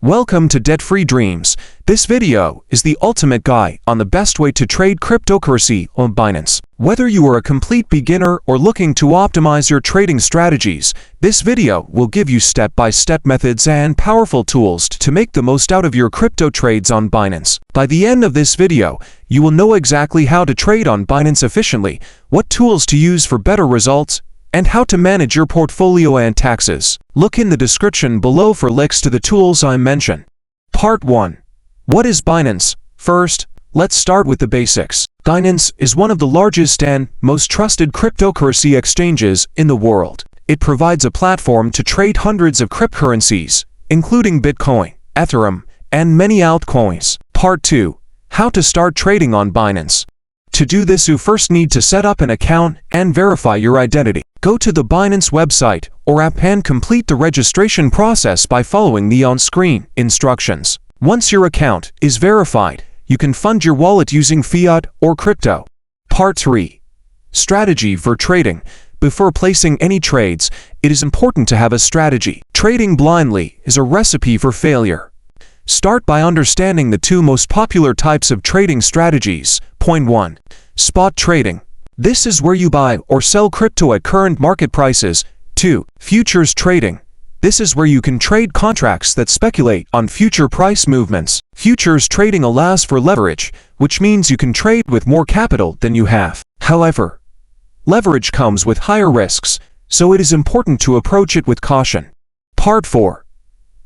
Welcome to Debt-Free Dreams. This video is the ultimate guide on the best way to trade cryptocurrency on Binance. Whether you are a complete beginner or looking to optimize your trading strategies, this video will give you step-by-step methods and powerful tools to make the most out of your crypto trades on Binance. By the end of this video, you will know exactly how to trade on Binance efficiently, what tools to use for better results, and how to manage your portfolio and taxes. Look in the description below for links to the tools I mention. Part 1. What is Binance? First, let's start with the basics. Binance is one of the largest and most trusted cryptocurrency exchanges in the world. It provides a platform to trade hundreds of cryptocurrencies, including Bitcoin, Ethereum, and many altcoins. Part 2. How to start trading on Binance. To do this, you first need to set up an account and verify your identity. Go to the Binance website or app and complete the registration process by following the on-screen instructions. Once your account is verified, you can fund your wallet using fiat or crypto. Part 3. Strategy for trading. Before placing any trades, it is important to have a strategy. Trading blindly is a recipe for failure. Start by understanding the two most popular types of trading strategies. Point 1. Spot trading. This is where you buy or sell crypto at current market prices. 2. Futures trading. This is where you can trade contracts that speculate on future price movements. Futures trading allows for leverage, which means you can trade with more capital than you have. However, leverage comes with higher risks, so it is important to approach it with caution. Part 4.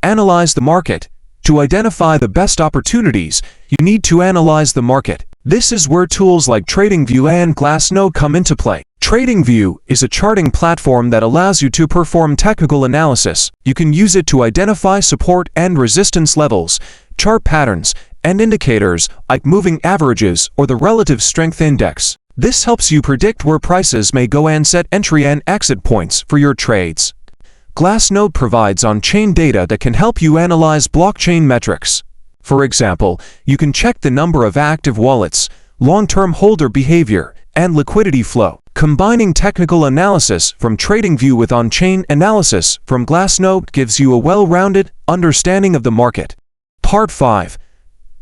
Analyze the market. To identify the best opportunities, you need to analyze the market. This is where tools like Trading View and Glassnode come into play. Trading View is a charting platform that allows you to perform technical analysis. You can use it to identify support and resistance levels, chart patterns, and indicators like moving averages or the relative strength index. This helps you predict where prices may go and set entry and exit points for your trades. Glassnode provides on-chain data that can help you analyze blockchain metrics. For example, you can check the number of active wallets, long-term holder behavior, and liquidity flow. Combining technical analysis from TradingView with on-chain analysis from Glassnode gives you a well-rounded understanding of the market. Part 5.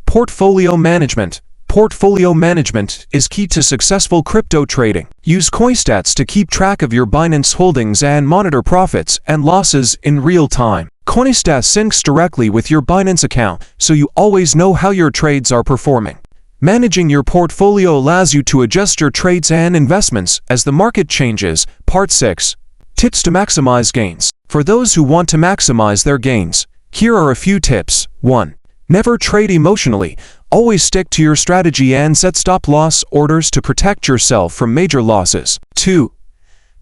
Portfolio management. Portfolio management is key to successful crypto trading. Use CoinStats to keep track of your Binance holdings and monitor profits and losses in real time. CoinStats syncs directly with your Binance account, so you always know how your trades are performing. Managing your portfolio allows you to adjust your trades and investments as the market changes. Part 6. Tips to maximize gains. For those who want to maximize their gains, here are a few tips. 1. Never trade emotionally. Always stick to your strategy and set stop-loss orders to protect yourself from major losses. 2.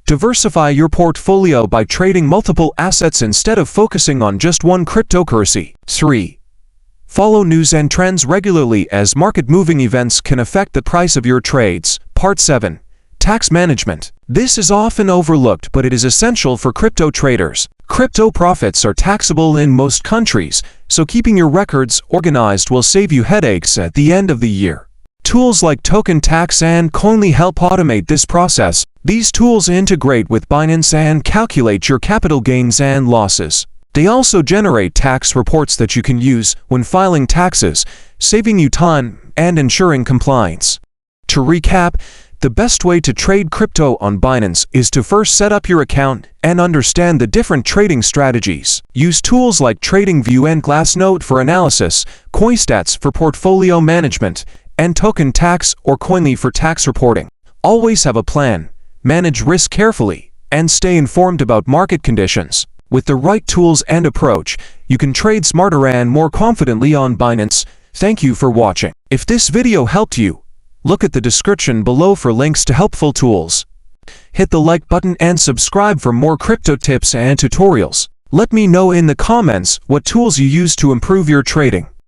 Diversify your portfolio by trading multiple assets instead of focusing on just one cryptocurrency. 3. Follow news and trends regularly as market-moving events can affect the price of your trades. Part 7. Tax management. This is often overlooked, but it is essential for crypto traders. Crypto profits are taxable in most countries, so keeping your records organized will save you headaches at the end of the year. Tools like Token Tax and Koinly help automate this process. These tools integrate with Binance and calculate your capital gains and losses. They also generate tax reports that you can use when filing taxes, saving you time and ensuring compliance. To recap, the best way to trade crypto on Binance is to first set up your account and understand the different trading strategies. Use tools like TradingView and Glassnode for analysis, CoinStats for portfolio management, and Token Tax or Koinly for tax reporting. Always have a plan, manage risk carefully, and stay informed about market conditions. With the right tools and approach, you can trade smarter and more confidently on Binance. Thank you for watching. If this video helped you, look at the description below for links to helpful tools. Hit the like button and subscribe for more crypto tips and tutorials. Let me know in the comments what tools you use to improve your trading.